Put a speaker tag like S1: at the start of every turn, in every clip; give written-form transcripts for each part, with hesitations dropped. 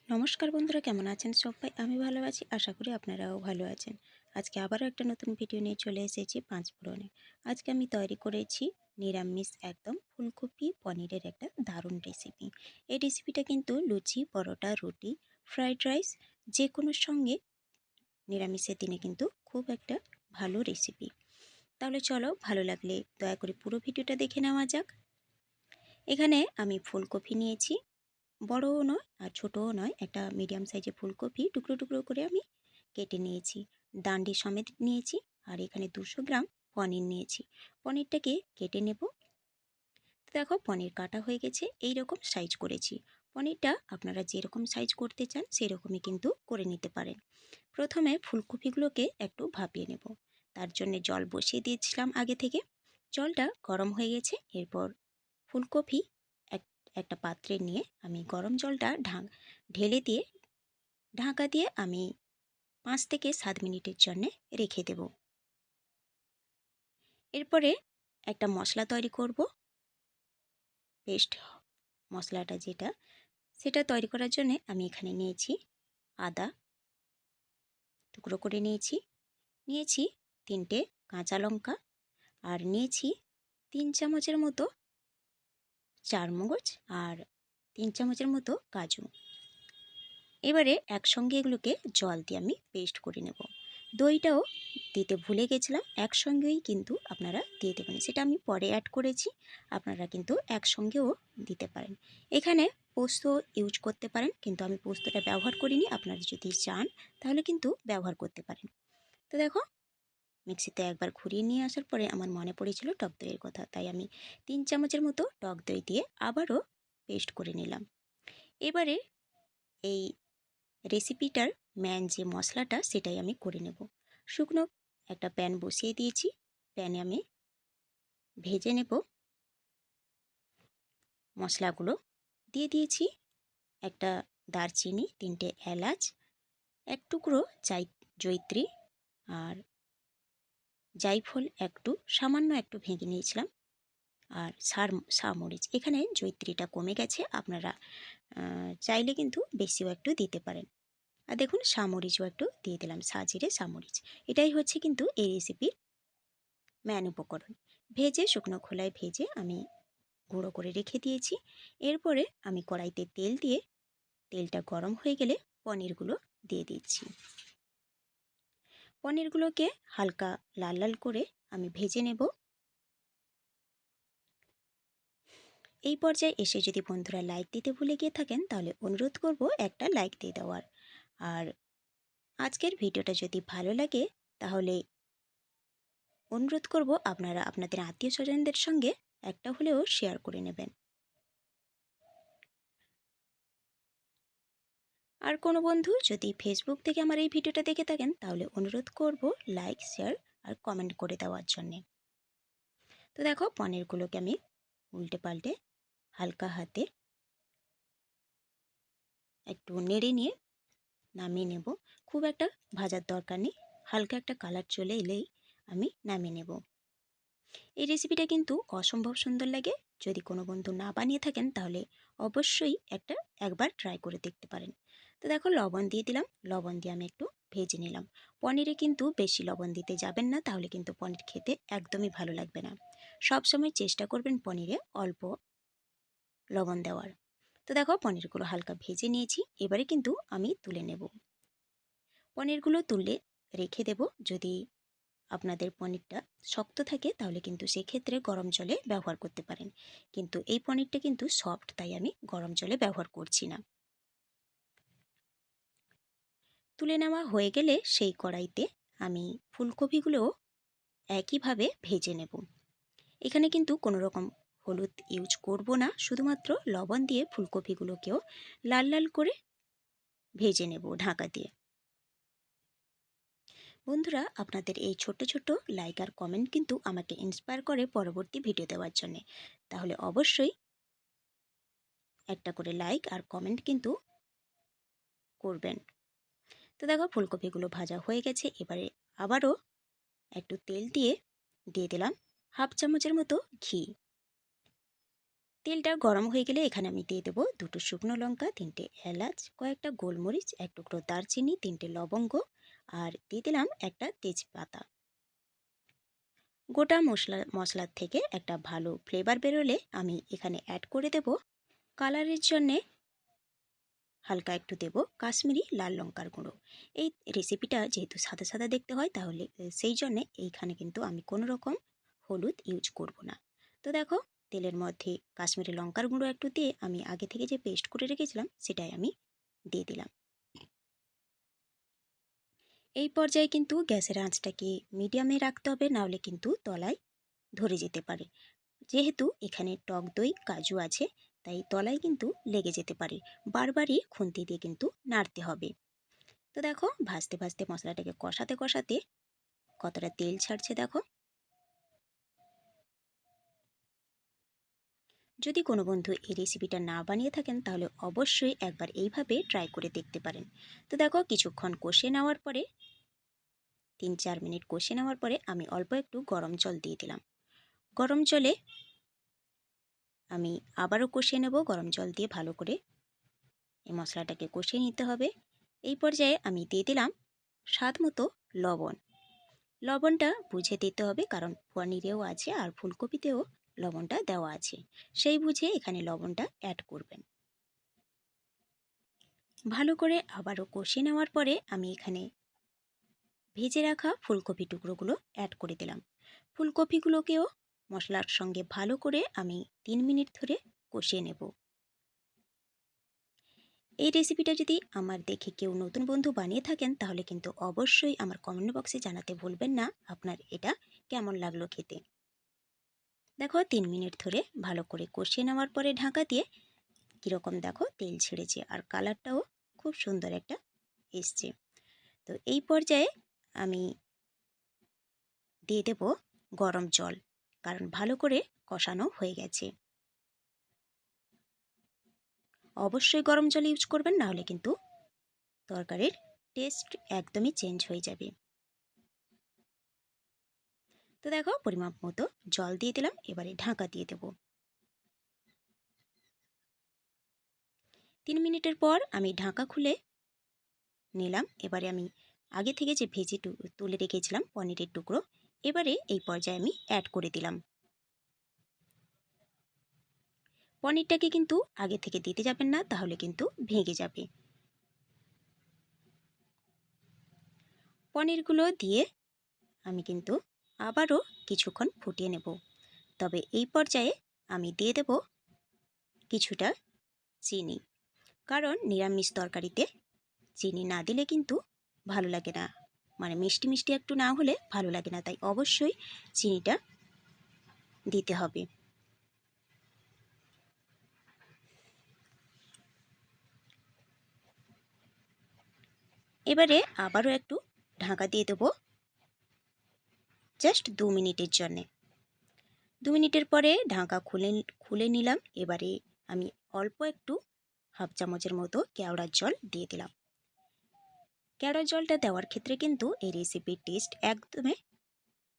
S1: নমস্কার বন্ধুরা, কেমন আছেন সবাই? আমি ভালো আছি, আশা করি আপনারাও ভালো আছেন। আজকে আবারও একটা নতুন ভিডিও নিয়ে চলে এসেছি পাঁচফোড়নে। আজকে আমি তৈরি করেছি নিরামিষ একদম ফুলকপি পনিরের একটা দারুণ রেসিপি। এই রেসিপিটা কিন্তু লুচি, পরোটা, রুটি, ফ্রাইড রাইস যে কোনোর সঙ্গে নিরামিষের দিনে কিন্তু খুব একটা ভালো রেসিপি। তাহলে চলো, ভালো লাগলে দয়া করে পুরো ভিডিওটা দেখে নেওয়া যাক। এখানে আমি ফুলকপি নিয়েছি, বড়ও নয় আর ছোটও নয়, একটা মিডিয়াম সাইজের ফুলকপি টুকরো টুকরো করে আমি কেটে নিয়েছি। ডান্ডি সমেত নিয়েছি। আর এখানে 200 গ্রাম পনির নিয়েছি। পনিরটাকে কেটে নেব। দেখো, পনির কাটা হয়ে গেছে, এই রকম সাইজ করেছি। পনিরটা আপনারা যেরকম সাইজ করতে চান সেরকমই কিন্তু করে নিতে পারেন। প্রথমে ফুলকপিগুলোকে একটু ভাপিয়ে নেব। তার জন্য জল বসিয়ে দিয়েছিলাম আগে থেকে। জলটা গরম হয়ে গেছে। এরপর ফুলকপি একটা পাত্রে নিয়ে আমি গরম জলটা ঢেলে দিয়ে ঢাকা দিয়ে আমি 5 থেকে 7 মিনিটের জন্য রেখে দেব। এরপরে একটা মশলা তৈরি করব। পেস্ট মশলাটা সেটা তৈরি করার জন্য আমি এখানে নিয়েছি আদা টুকরো করে নিয়েছি 3টে কাঁচা লঙ্কা, আর নিয়েছি 3 চামচের মতো চারমগজ, আর 3 চামচের মতো কাজু। এবারে একসঙ্গে এগুলোকে জল দিয়ে আমি পেস্ট করে নেব। দইটাও দিতে ভুলে গেছিলাম, একসঙ্গেই কিন্তু আপনারা দিয়ে দেবেন। সেটা আমি পরে অ্যাড করেছি, আপনারা কিন্তু একসঙ্গেও দিতে পারেন। এখানে পোস্ত ইউজ করতে পারেন, কিন্তু আমি পোস্তটা ব্যবহার করিনি। আপনারা যদি চান তাহলে কিন্তু ব্যবহার করতে পারেন। তো দেখো, মিক্সিতে একবার ঘুরিয়ে নিয়ে আসার পরে আমার মনে পড়েছিল টক দইয়ের কথা, তাই আমি 3 চামচের মতো টক দই দিয়ে আবারও পেস্ট করে নিলাম। এবারে এই রেসিপিটার মেন যে মশলাটা সেটাই আমি করে নেব। শুকনো একটা প্যান বসিয়ে দিয়েছি। প্যানে আমি ভেজে নেব। মশলাগুলো দিয়ে দিয়েছি একটা দারচিনি, 3টে এলাচ, এক টুকরো জয়িত্রী, আর জায়ফল সামান্য একটু ভেঙে নিয়েছিলাম, আর সামরিচ। এখানে জয়িত্রীটা কমে গেছে, আপনারা চাইলে কিন্তু বেশিও একটু দিতে পারেন। আর দেখুন, সামরিচও একটু দিয়ে দিলাম, সাজিরে সামরিচ। এটাই হচ্ছে কিন্তু এই রেসিপির মেন উপকরণ। শুকনো খোলায় ভেজে আমি গুঁড়ো করে রেখে দিয়েছি। এরপরে আমি কড়াইতে তেল দিয়ে, তেলটা গরম হয়ে গেলে পনিরগুলো দিয়ে দিচ্ছি। পনিরগুলোকে হালকা লাল লাল করে আমি ভেজে নেব। এই পর্যায়ে এসে যদি বন্ধুরা লাইক দিতে ভুলে গিয়ে থাকেন তাহলে অনুরোধ করব একটা লাইক দিয়ে দেওয়ার। আর আজকের ভিডিওটা যদি ভালো লাগে তাহলে অনুরোধ করব আপনারা আপনাদের আত্মীয় স্বজনদের সঙ্গে একটা হলেও শেয়ার করে নেবেন। আর কোনো বন্ধু যদি ফেসবুক থেকে আমার এই ভিডিওটা দেখে থাকেন তাহলে অনুরোধ করব লাইক, শেয়ার আর কমেন্ট করে দেওয়ার জন্যে। তো দেখো, পনিরগুলোকে আমি উল্টে পাল্টে হালকা হাতে একটু নেড়ে নিয়ে নামিয়ে নেব। খুব একটা ভাজার দরকার নেই, হালকা একটা কালার চলে এলেই আমি নামিয়ে নেব। এই রেসিপিটা কিন্তু অসম্ভব সুন্দর লাগে। যদি কোনো বন্ধু না বানিয়ে থাকেন তাহলে অবশ্যই একবার ট্রাই করে দেখতে পারেন। তো দেখো, লবণ দিয়ে দিলাম। লবণ দিয়ে আমি একটু ভেজে নিলাম। পনিরে কিন্তু বেশি লবণ দিতে যাবেন না, তাহলে কিন্তু পনির খেতে একদমই ভালো লাগবে না। সবসময় চেষ্টা করবেন পনিরে অল্প লবণ দেওয়ার। তো দেখো, পনিরগুলো হালকা ভেজে নিয়েছি। এবারে কিন্তু আমি তুলে নেব। পনিরগুলো তুলে রেখে দেব। যদি আপনাদের পনিরটা শক্ত থাকে তাহলে কিন্তু সেক্ষেত্রে গরম জলে ব্যবহার করতে পারেন, কিন্তু এই পনিরটা কিন্তু সফট, তাই আমি গরম জলে ব্যবহার করছি না। তুলে নেওয়া হয়ে গেলে সেই কড়াইতে আমি ফুলকপিগুলো একইভাবে ভেজে নেব। এখানে কিন্তু কোনো রকম হলুদ ইউজ করব না, শুধুমাত্র লবণ দিয়ে ফুলকপিগুলোকেও লাল লাল করে ভেজে নেব ঢাকা দিয়ে। বন্ধুরা, আপনাদের এই ছোট্ট ছোট্ট লাইক আর কমেন্ট কিন্তু আমাকে ইন্সপায়ার করে পরবর্তী ভিডিও দেওয়ার জন্যে। তাহলে অবশ্যই একটা করে লাইক আর কমেন্ট কিন্তু করবেন। তো দেখো, ফুলকপিগুলো ভাজা হয়ে গেছে। এবারে আবারও একটু তেল দিয়ে দিলাম হাফ চামচের মতো ঘি। তেলটা গরম হয়ে গেলে এখানে আমি দিয়ে দেবো 2টো শুকনো লঙ্কা, 3টে এলাচ, কয়েকটা গোলমরিচ, 1 টুকরো দারচিনি, 3টে লবঙ্গ আর দিয়ে দিলাম একটা তেজপাতা। গোটা মশলার থেকে একটা ভালো ফ্লেভার বেরোলে আমি এখানে অ্যাড করে দেব কালারের জন্যে হালকা একটু দেব কাশ্মীরি লাল লঙ্কার গুঁড়ো। এই রেসিপিটা যেহেতু সাদা সাদা দেখতে হয় তাহলে সেই জন্যে এইখানে কিন্তু আমি কোনো রকম হলুদ ইউজ করব না। তো দেখো তেলের মধ্যে কাশ্মীরি লঙ্কার গুঁড়ো একটু দিয়ে আমি আগে থেকে যে পেস্ট করে রেখেছিলাম সেটাই আমি দিয়ে দিলাম। এই পর্যায়ে কিন্তু গ্যাসের আঁচটাকে মিডিয়ামে রাখতে হবে, নাহলে কিন্তু তলায় ধরে যেতে পারে। যেহেতু এখানে টক দই কাজু আছে তাই তলায় কিন্তু লেগে যেতে পারে, বারবারই খুন্তি দিয়ে কিন্তু নাড়তে হবে। তো দেখো ভাজতে ভাজতে মশলাটাকে কষাতে কষাতে কতটা তেল ছাড়ছে দেখো। যদি কোনো বন্ধু এই রেসিপিটা না বানিয়ে থাকেন তাহলে অবশ্যই একবার এইভাবে ট্রাই করে দেখতে পারেন। তো দেখো কিছুক্ষণ কষে নেওয়ার পরে 3-4 মিনিট কষে নেওয়ার পরে আমি অল্প একটু গরম জল দিয়ে দিলাম। গরম জলে আমি আবারও কষিয়ে নেব, গরম জল দিয়ে ভালো করে এই মশলাটাকে কষিয়ে নিতে হবে। এই পর্যায়ে আমি দিয়ে দিলাম স্বাদ মতো লবণ। লবণটা বুঝে দিতে হবে, কারণ পনিরেও আছে আর ফুলকপিতেও লবণটা দেওয়া আছে, সেই বুঝে এখানে লবণটা অ্যাড করবেন। ভালো করে আবারও কষিয়ে নেওয়ার পরে আমি এখানে ভেজে রাখা ফুলকপি টুকরোগুলো অ্যাড করে দিলাম। ফুলকপিগুলোকেও মশলার সঙ্গে ভালো করে আমি 3 মিনিট ধরে কষিয়ে নেব। এই রেসিপিটা যদি আমার দেখে কেউ নতুন বন্ধু বানিয়ে থাকেন তাহলে কিন্তু অবশ্যই আমার কমেন্ট বক্সে জানাতে ভুলবেন না আপনার এটা কেমন লাগলো খেতে। দেখো 3 মিনিট ধরে ভালো করে কষিয়ে নেওয়ার পরে ঢাকা দিয়ে কীরকম দেখো তেল ছেড়েছে আর কালারটাও খুব সুন্দর একটা এসছে। তো এই পর্যায়ে আমি দিয়ে দেব গরম জল, কারণ ভালো করে কষানো হয়ে গেছে। অবশ্যই গরম জল ইউজ করবেন, না হলে কিন্তু তরকারির টেস্ট একদমই চেঞ্জ হয়ে যাবে। তো দেখো পরিমাপ মতো জল দিয়ে দিলাম, এবারে ঢাকা দিয়ে দেব। 3 মিনিটের পর আমি ঢাকা খুলে নিলাম। এবারে আমি আগে থেকে যে ভেজে তুলে রেখেছিলাম পনিরের টুকরো এবারে এই পর্যায়ে আমি অ্যাড করে দিলাম। পনিরটাকে কিন্তু আগে থেকে দিতে যাবেন না, তাহলে কিন্তু ভেঙে যাবে। পনিরগুলো দিয়ে আমি কিন্তু আবারও কিছুক্ষণ ফুটিয়ে নেব। তবে এই পর্যায়ে আমি দিয়ে দেব কিছুটা চিনি, কারণ নিরামিষ তরকারিতে চিনি না দিলে কিন্তু ভালো লাগে না, মানে মিষ্টি মিষ্টি একটু না হলে ভালো লাগে না, তাই অবশ্যই চিনিটা দিতে হবে। এবারে আবারও একটু ঢাকা দিয়ে দেবো জাস্ট 2 মিনিটের জন্যে। 2 মিনিটের পরে ঢাকা খুলে নিলাম। এবারে আমি অল্প একটু হাফ চামচের মতো কেওড়ার জল দিয়ে দিলাম। কেওড়ার জলটা দেওয়ার ক্ষেত্রে কিন্তু এই রেসিপির টেস্ট একদমই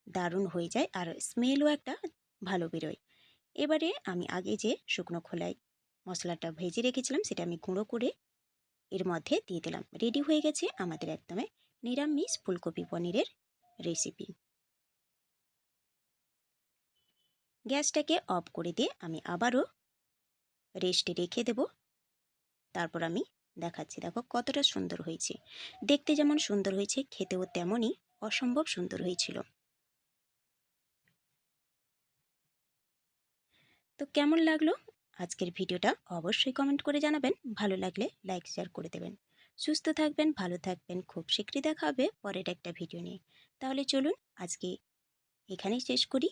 S1: দারুণ হয়ে যায় আর স্মেলও একটা ভালো বেরোয়। এবারে আমি আগে যে শুকনো খোলায় মশলাটা ভেজে রেখেছিলাম সেটা আমি গুঁড়ো করে এর মধ্যে দিয়ে দিলাম। রেডি হয়ে গেছে আমাদের একদমই নিরামিষ ফুলকপি পনিরের রেসিপি। গ্যাসটাকে অফ করে দিয়ে আমি আবারও রেস্টে রেখে দেব। তারপর আমি দেখাচ্ছি, দেখো কতটা সুন্দর হয়েছে। দেখতে যেমন সুন্দর হয়েছে খেতেও তেমনই অসম্ভব সুন্দর হয়েছিল। তো কেমন লাগলো আজকের ভিডিওটা অবশ্যই কমেন্ট করে জানাবেন। ভালো লাগলে লাইক শেয়ার করে দেবেন। সুস্থ থাকবেন, ভালো থাকবেন। খুব শীঘ্রই দেখা হবে পরের একটা ভিডিও নিয়ে। তাহলে চলুন আজকে এখানেই শেষ করি।